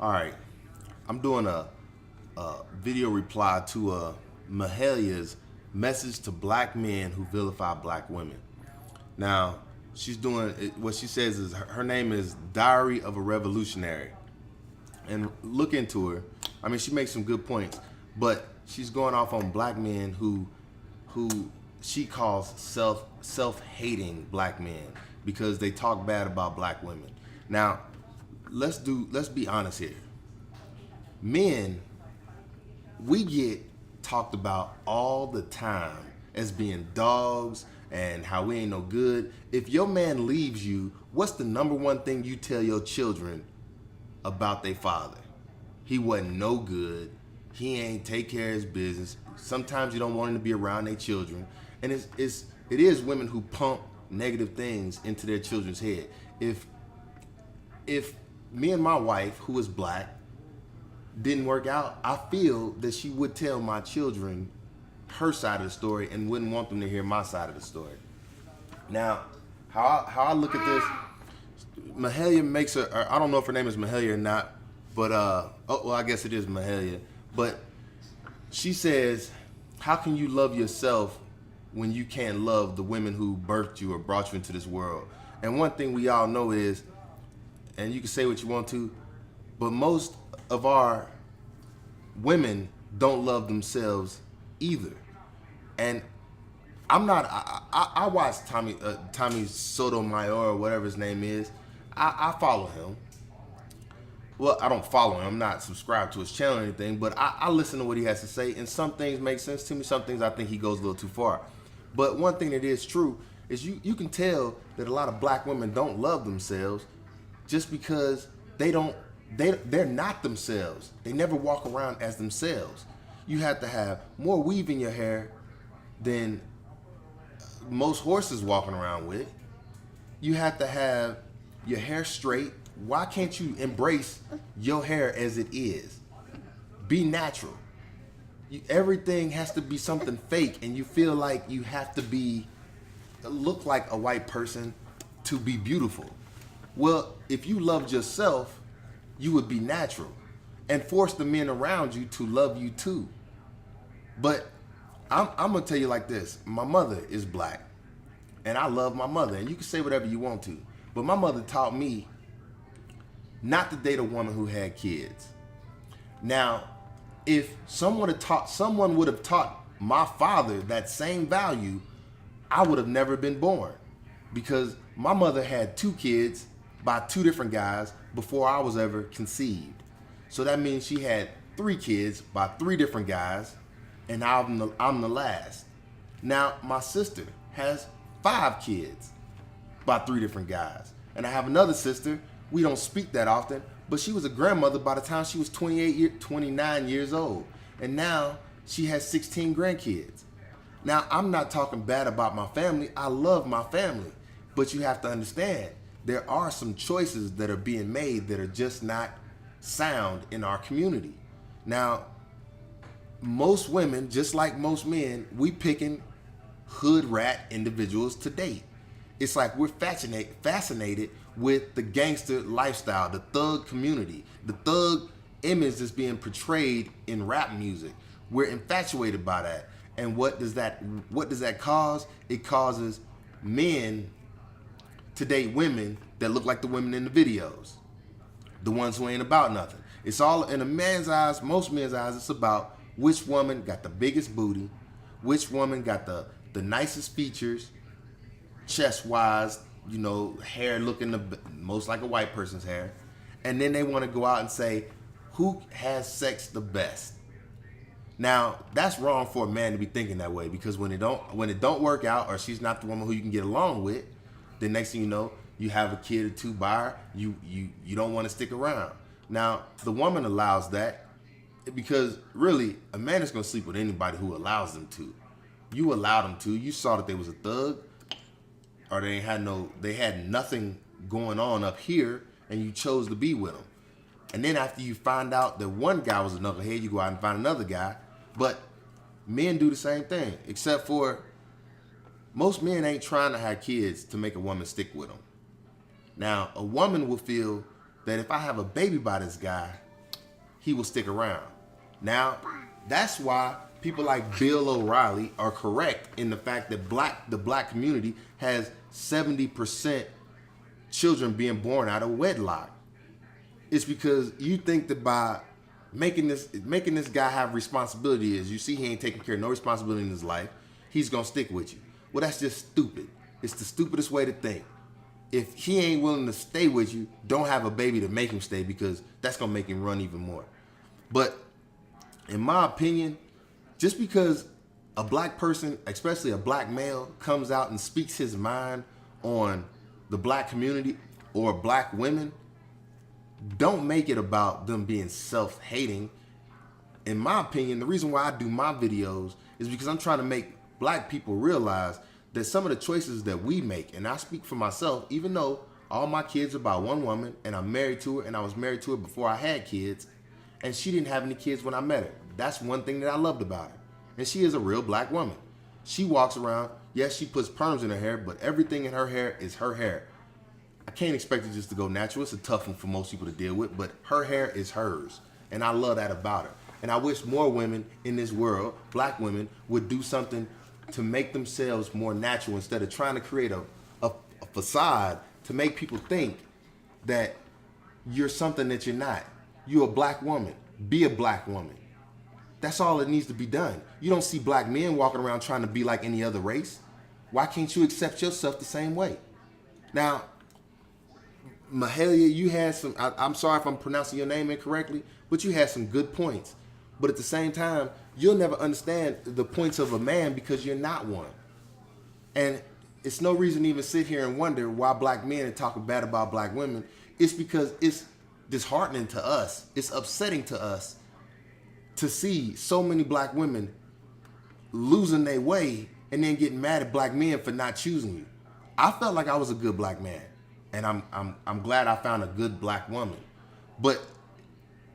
All right, I'm doing a video reply to Mahalia's message to black men who vilify black women. Now, she's doing what she says is her name is Diary of a Revolutionary, and look into her. I mean, she makes some good points, but she's going off on black men who she calls self-hating black men because they talk bad about black women. Now, let's be honest here. Men, we get talked about all the time as being dogs and how we ain't no good. If your man leaves you, what's the number one thing you tell your children about their father? He wasn't no good. He ain't take care of his business. Sometimes you don't want him to be around their children. And it is women who pump negative things into their children's head. If me and my wife, who is black, didn't work out, I feel that she would tell my children her side of the story and wouldn't want them to hear my side of the story. Now, how I look at this, Mahalia makes I don't know if her name is Mahalia or not, but I guess it is Mahalia. But she says, how can you love yourself when you can't love the women who birthed you or brought you into this world? And one thing we all know is, and you can say what you want to, but most of our women don't love themselves either. And I'm not. I watch Tommy Sotomayor or whatever his name is. I follow him. Well, I don't follow him. I'm not subscribed to his channel or anything. But I listen to what he has to say, and some things make sense to me. Some things I think he goes a little too far. But one thing that is true is you can tell that a lot of black women don't love themselves just because they're not themselves. They never walk around as themselves. You have to have more weave in your hair than most horses walking around with. You have to have your hair straight. Why can't you embrace your hair as it is? Be natural. Everything has to be something fake, and you feel like you have to look like a white person to be beautiful. Well, if you loved yourself, you would be natural and force the men around you to love you too. But I'm gonna tell you like this: my mother is black, and I love my mother. And you can say whatever you want to, but my mother taught me not to date a woman who had kids. Now, if someone would have taught my father that same value, I would have never been born, because my mother had 2 kids by 2 different guys before I was ever conceived. So that means she had 3 kids by 3 different guys, and I'm the last. Now my sister has 5 kids by 3 different guys, and I have another sister. We don't speak that often, but she was a grandmother by the time she was 29 years old, and now she has 16 grandkids. Now, I'm not talking bad about my family. I love my family, but you have to understand, there are some choices that are being made that are just not sound in our community. Now, most women, just like most men, we picking hood rat individuals to date. It's like we're fascinated with the gangster lifestyle, the thug community, the thug image that's being portrayed in rap music. We're infatuated by that. And what does that cause? It causes men to date women that look like the women in the videos, the ones who ain't about nothing. It's all in a man's eyes, most men's eyes, it's about which woman got the biggest booty, which woman got the nicest features, chest-wise, hair looking the most like a white person's hair. And then they want to go out and say, who has sex the best? Now, that's wrong for a man to be thinking that way, because when it don't work out, or she's not the woman who you can get along with, then next thing you know, you have a kid or 2 by her, you don't want to stick around. Now, the woman allows that because really, a man is going to sleep with anybody who allows them to. You allowed them to. You saw that they was a thug, or they had nothing going on up here, and you chose to be with them. And then after you find out that one guy was a knucklehead, you go out and find another guy. But men do the same thing, except for most men ain't trying to have kids to make a woman stick with them. Now, a woman will feel that if I have a baby by this guy, he will stick around. Now, that's why people like Bill O'Reilly are correct in the fact that the black community has 70% children being born out of wedlock. It's because you think that by making this guy have responsibility, is you see he ain't taking care of no responsibility in his life, he's gonna stick with you. Well, that's just stupid. It's the stupidest way to think. If he ain't willing to stay with you, don't have a baby to make him stay, because that's gonna make him run even more. But in my opinion, just because a black person, especially a black male, comes out and speaks his mind on the black community or black women, don't make it about them being self-hating. In my opinion, the reason why I do my videos is because I'm trying to make black people realize that some of the choices that we make, and I speak for myself, even though all my kids are by one woman and I'm married to her, and I was married to her before I had kids, and she didn't have any kids when I met her. That's one thing that I loved about her. And she is a real black woman. She walks around, yes, she puts perms in her hair, but everything in her hair is her hair. I can't expect it just to go natural. It's a tough one for most people to deal with, but her hair is hers. And I love that about her. And I wish more women in this world, black women, would do something to make themselves more natural instead of trying to create a facade to make people think that you're something that you're not. You're a black woman. Be a black woman. That's all that needs to be done. You don't see black men walking around trying to be like any other race. Why can't you accept yourself the same way? Now, Mahalia, you had some, I'm sorry if I'm pronouncing your name incorrectly, but you had some good points. But at the same time, you'll never understand the points of a man because you're not one. And it's no reason to even sit here and wonder why black men are talking bad about black women. It's because it's disheartening to us. It's upsetting to us to see so many black women losing their way and then getting mad at black men for not choosing you. I felt like I was a good black man, and I'm glad I found a good black woman. But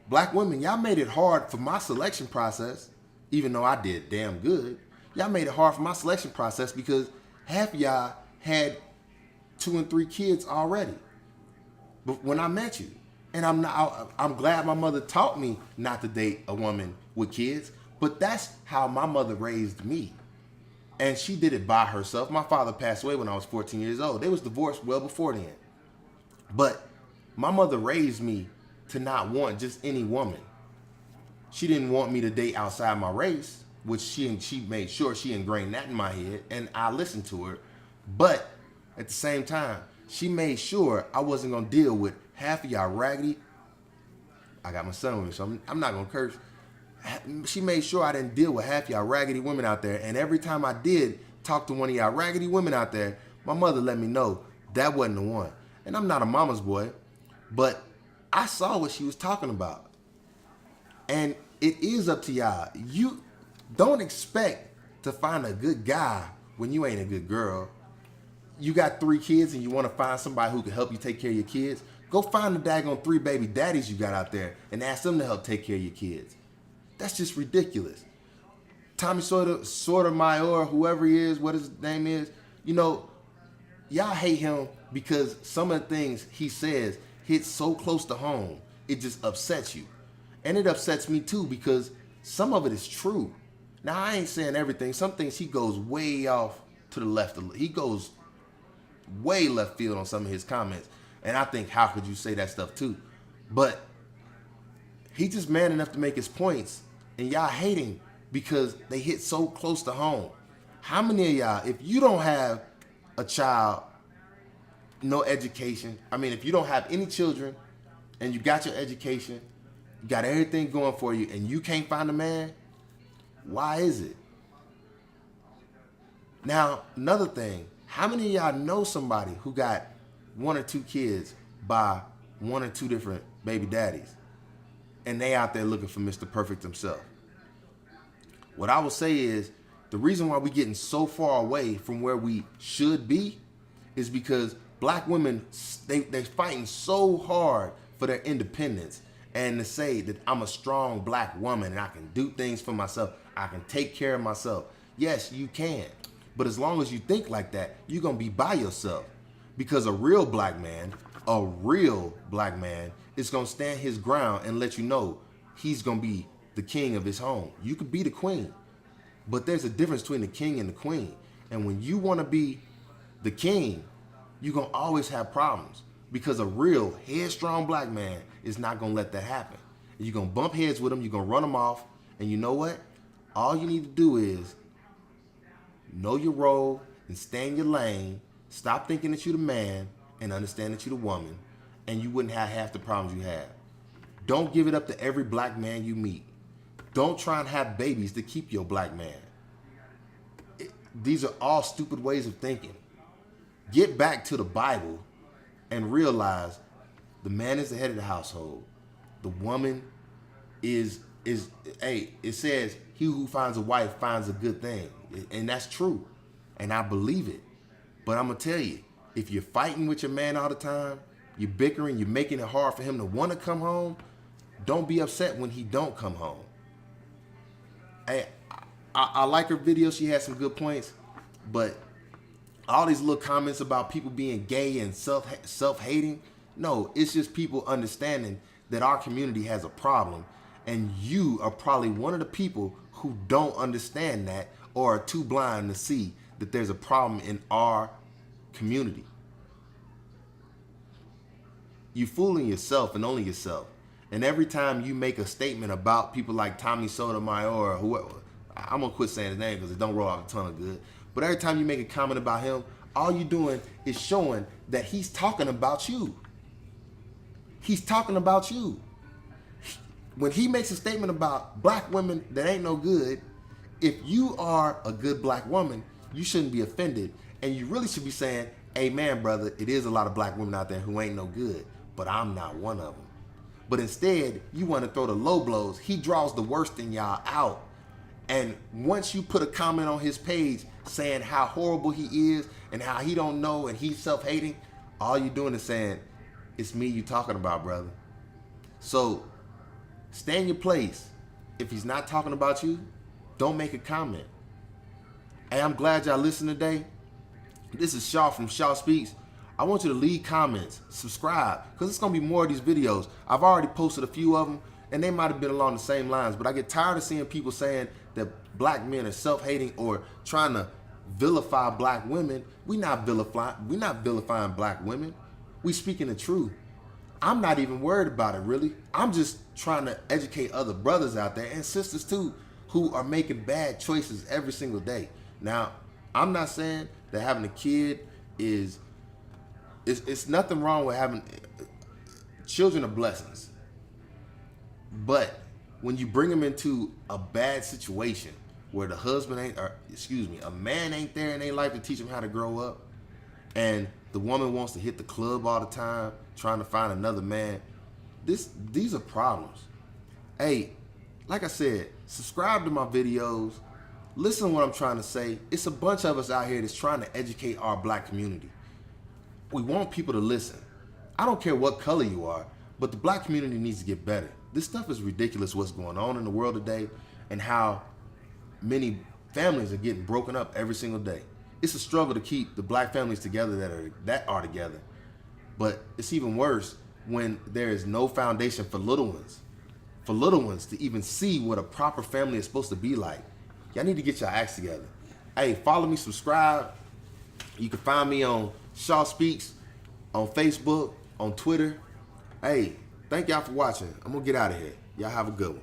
black women, y'all made it hard for my selection process, even though I did damn good. Y'all made it hard for my selection process because half of y'all had 2 and 3 kids already. But when I met you, and I'm glad my mother taught me not to date a woman with kids, but that's how my mother raised me. And she did it by herself. My father passed away when I was 14 years old. They was divorced well before then. But my mother raised me to not want just any woman. She didn't want me to date outside my race, which she made sure she ingrained that in my head, and I listened to her. But at the same time, she made sure I wasn't gonna deal with half of y'all raggedy. I got my son with me, so I'm not gonna curse. She made sure I didn't deal with half y'all raggedy women out there. And every time I did talk to one of y'all raggedy women out there, my mother let me know that wasn't the one. And I'm not a mama's boy, but I saw what she was talking about. And it is up to y'all. You don't expect to find a good guy when you ain't a good girl. You got 3 kids and you want to find somebody who can help you take care of your kids. Go find the daggone 3 baby daddies you got out there and ask them to help take care of your kids. That's just ridiculous. Tommy Sotomayor, whoever he is, what his name is, you know, y'all hate him because some of the things he says hit so close to home, it just upsets you. And it upsets me too because some of it is true. Now, I ain't saying everything. Some things he goes way off to the left. He goes way left field on some of his comments. And I think, how could you say that stuff too? But he's just man enough to make his points. And y'all hate him because they hit so close to home. How many of y'all, if you don't have a child, no education, I mean, if you don't have any children and you got your education, you got everything going for you, and you can't find a man, why is it? Now, another thing, how many of y'all know somebody who got 1 or 2 kids by 1 or 2 different baby daddies, and they out there looking for Mr. Perfect himself? What I will say is, the reason why we're getting so far away from where we should be is because black women, they're fighting so hard for their independence and to say that I'm a strong black woman and I can do things for myself. I can take care of myself. Yes, you can. But as long as you think like that, you're going to be by yourself. Because a real black man is going to stand his ground and let you know he's gonna be the king of his home. You could be the queen, but there's a difference between the king and the queen. And when you want to be the king, you're gonna always have problems, because a real headstrong black man is not gonna let that happen. You're gonna bump heads with him, you're gonna run him off, and you know what? All you need to do is know your role and stay in your lane. Stop thinking that you're the man and understand that you're the woman, and you wouldn't have half the problems you have. Don't give it up to every black man you meet. Don't try and have babies to keep your black man. These are all stupid ways of thinking. Get back to the Bible and realize the man is the head of the household. The woman is it says, he who finds a wife finds a good thing. And that's true. And I believe it. But I'm going to tell you, if you're fighting with your man all the time, you're bickering, you're making it hard for him to want to come home, don't be upset when he don't come home. Hey, I like her video. She had some good points. But all these little comments about people being gay and self-hating, no, it's just people understanding that our community has a problem. And you are probably one of the people who don't understand that, or are too blind to see that there's a problem in our community. You're fooling yourself and only yourself. And every time you make a statement about people like Tommy Sotomayor or whoever, I'm going to quit saying his name because it don't roll off a ton of good. But every time you make a comment about him, all you're doing is showing that he's talking about you. He's talking about you. When he makes a statement about black women that ain't no good, if you are a good black woman, you shouldn't be offended. And you really should be saying, hey man, brother, it is a lot of black women out there who ain't no good, but I'm not one of them. But instead, you want to throw the low blows. He draws the worst in y'all out. And once you put a comment on his page saying how horrible he is and how he don't know and he's self-hating, all you're doing is saying, it's me you talking about, brother. So stay in your place. If he's not talking about you, don't make a comment. Hey, I'm glad y'all listened today. This is Shaw from Shaw Speaks. I want you to leave comments, subscribe, because it's going to be more of these videos. I've already posted a few of them, and they might have been along the same lines, but I get tired of seeing people saying that black men are self-hating or trying to vilify black women. We're not vilifying black women. We speaking the truth. I'm not even worried about it, really. I'm just trying to educate other brothers out there and sisters too who are making bad choices every single day. Now, I'm not saying that having a kid is it's nothing wrong with having children are blessings. But when you bring them into a bad situation where the husband a man ain't there in their life to teach them how to grow up, and the woman wants to hit the club all the time trying to find another man, these are problems. Hey, like I said, subscribe to my videos. Listen to what I'm trying to say. It's a bunch of us out here that's trying to educate our black community. We want people to listen. I don't care what color you are, but the black community needs to get better. This stuff is ridiculous, what's going on in the world today and how many families are getting broken up every single day. It's a struggle to keep the black families together that are together. But it's even worse when there is no foundation for little ones. For little ones to even see what a proper family is supposed to be like. Y'all need to get your acts together. Hey, follow me, subscribe. You can find me on Shaw Speaks, on Facebook, on Twitter. Hey, thank y'all for watching. I'm going to get out of here. Y'all have a good one.